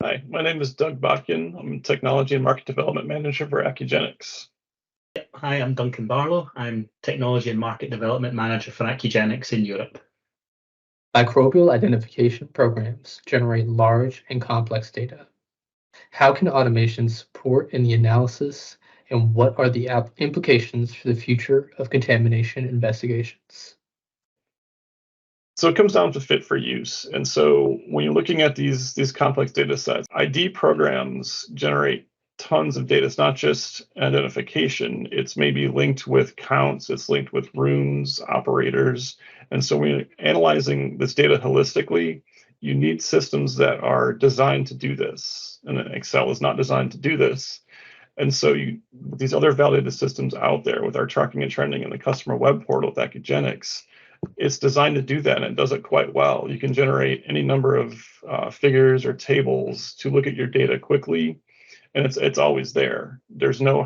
Hi, my name is Doug Botkin. I'm a Technology and Market Development Manager for Accugenix. Hi, I'm Duncan Barlow. I'm Technology and Market Development Manager for Accugenix in Europe. Microbial identification programs generate large and complex data. How can automation support in the analysis, and what are the implications for the future of contamination investigations? So it comes down to fit for use. And so when you're looking at these complex data sets, ID programs generate tons of data. It's not just identification. It's maybe linked with counts. It's linked with rooms, operators. And so when you're analyzing this data holistically, you need systems that are designed to do this. And Excel is not designed to do this. And so these other validated systems out there with our tracking and trending and the customer web portal with Accugenix, it's designed to do that, and it does it quite well. You can generate any number of figures or tables to look at your data quickly, and it's always there. There's no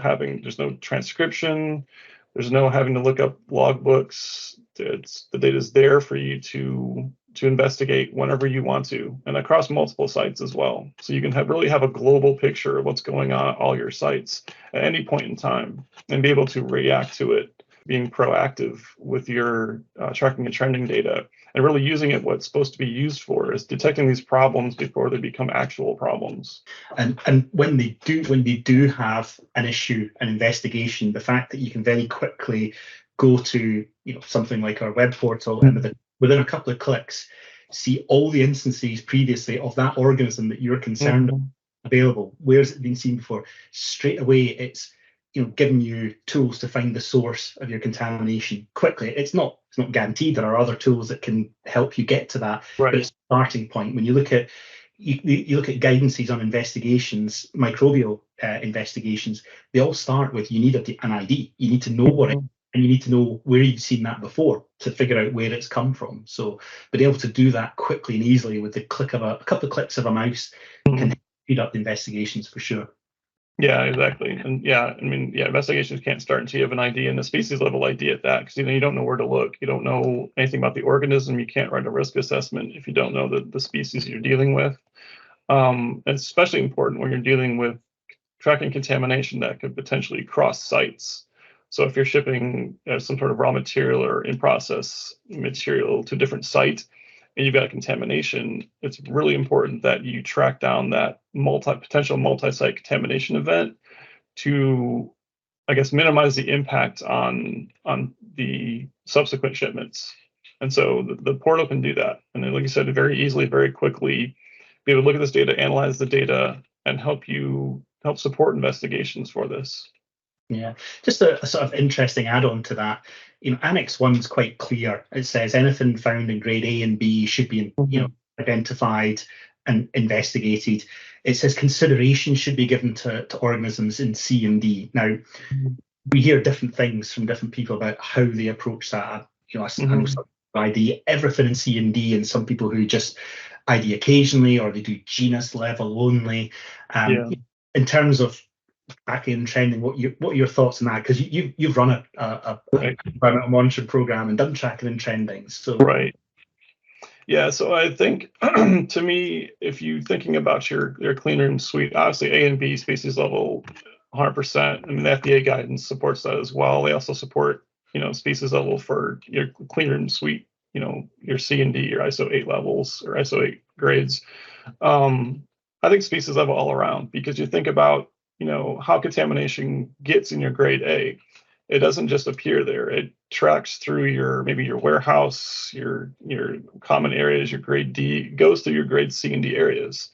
transcription. There's no having to look up logbooks. The data is there for you to investigate whenever you want to, and across multiple sites as well. So you can really have a global picture of what's going on at all your sites at any point in time, and be able to react to it, being proactive with your tracking and trending data, and really using it what it's supposed to be used for, is detecting these problems before they become actual problems. And when they do have an issue, an investigation, the fact that you can very quickly go to something like our web portal and within a couple of clicks see all the instances previously of that organism that you're concerned about available. Where's it been seen before? Straight away, it's giving you tools to find the source of your contamination quickly. It's not guaranteed. There are other tools that can help you get to that, right. But it's a starting point. When you look at guidances on investigations, microbial investigations, they all start with you need an ID. You need to know what it is, and you need to know where you've seen that before to figure out where it's come from. So being able to do that quickly and easily with the click of a couple of clicks of a mouse can speed up the investigations for sure. Yeah, exactly. And investigations can't start until you have an ID, and a species level ID at that, because you don't know where to look. You don't know anything about the organism. You can't write a risk assessment if you don't know the species you're dealing with. And it's especially important when you're dealing with tracking contamination that could potentially cross sites. So if you're shipping some sort of raw material or in-process material to a different site, and you've got a contamination, it's really important that you track down that potential multi-site contamination event to, I guess, minimize the impact on the subsequent shipments. And so the portal can do that. And then, like you said, very easily, very quickly, be able to look at this data, analyze the data, and help support investigations for this. Yeah, just a sort of interesting add-on to that. Annex 1 is quite clear. It says anything found in grade A and B should be identified and investigated. It says consideration should be given to organisms in C and D. Now, we hear different things from different people about how they approach that. I know some ID everything in C and D, and some people who just ID occasionally, or they do genus level only. In terms of tracking and trending, what are your thoughts on that? Because you've run a environmental monitoring program and done tracking and trending. So right. Yeah, so I think to me, if you're thinking about your clean room suite, obviously A and B species level, 100%. I mean, the FDA guidance supports that as well. They also support species level for your clean room suite, your C and D, your ISO 8 levels or ISO 8 grades. I think species level all around, because you think about how contamination gets in your grade A. It doesn't just appear there. It tracks through maybe your warehouse, your common areas, your grade D, goes through your grade C and D areas.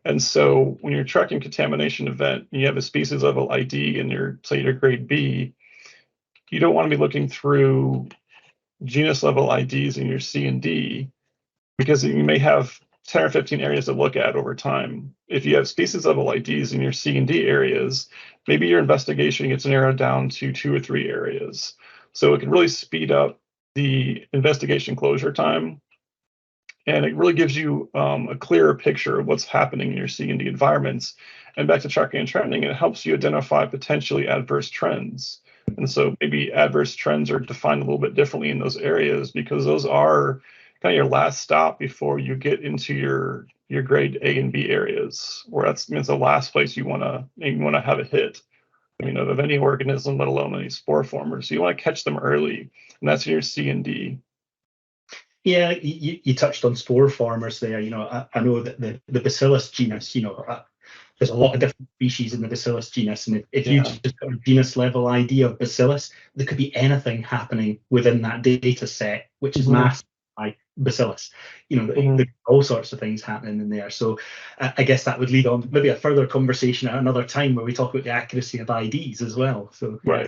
And so when you're tracking contamination event, and you have a species level ID in your grade B, you don't want to be looking through genus level IDs in your C and D, because you may have 10 or 15 areas to look at over time. If you have species level IDs in your C and D areas, maybe your investigation gets narrowed down to 2 or 3 areas. So it can really speed up the investigation closure time. And it really gives you a clearer picture of what's happening in your C and D environments. And back to tracking and trending, it helps you identify potentially adverse trends. And so maybe adverse trends are defined a little bit differently in those areas, because those are kind of your last stop before you get into your your grade A and B areas, where that's means the last place you want to have a hit. Of any organism, let alone any spore formers. So you want to catch them early, and that's in your C and D. Yeah, you touched on spore formers there. I know that the Bacillus genus, there's a lot of different species in the Bacillus genus, and if you just got a genus level idea of Bacillus, there could be anything happening within that data set, which is masked by Bacillus. There's all sorts of things happening in there. So I guess that would lead on maybe a further conversation at another time where we talk about the accuracy of IDs as well. So right.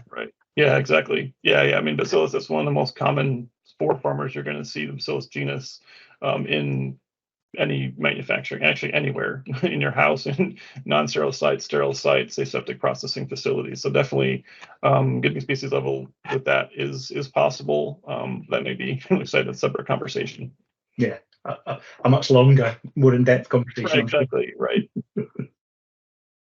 Yeah, exactly. Yeah. Bacillus is one of the most common spore formers you're going to see, the Bacillus genus, in any manufacturing, actually anywhere in your house, in non-sterile sites, sterile sites, aseptic processing facilities. So definitely getting species level with that is possible. That may be a separate conversation. Yeah, a much longer, more in-depth conversation. Right, exactly, right.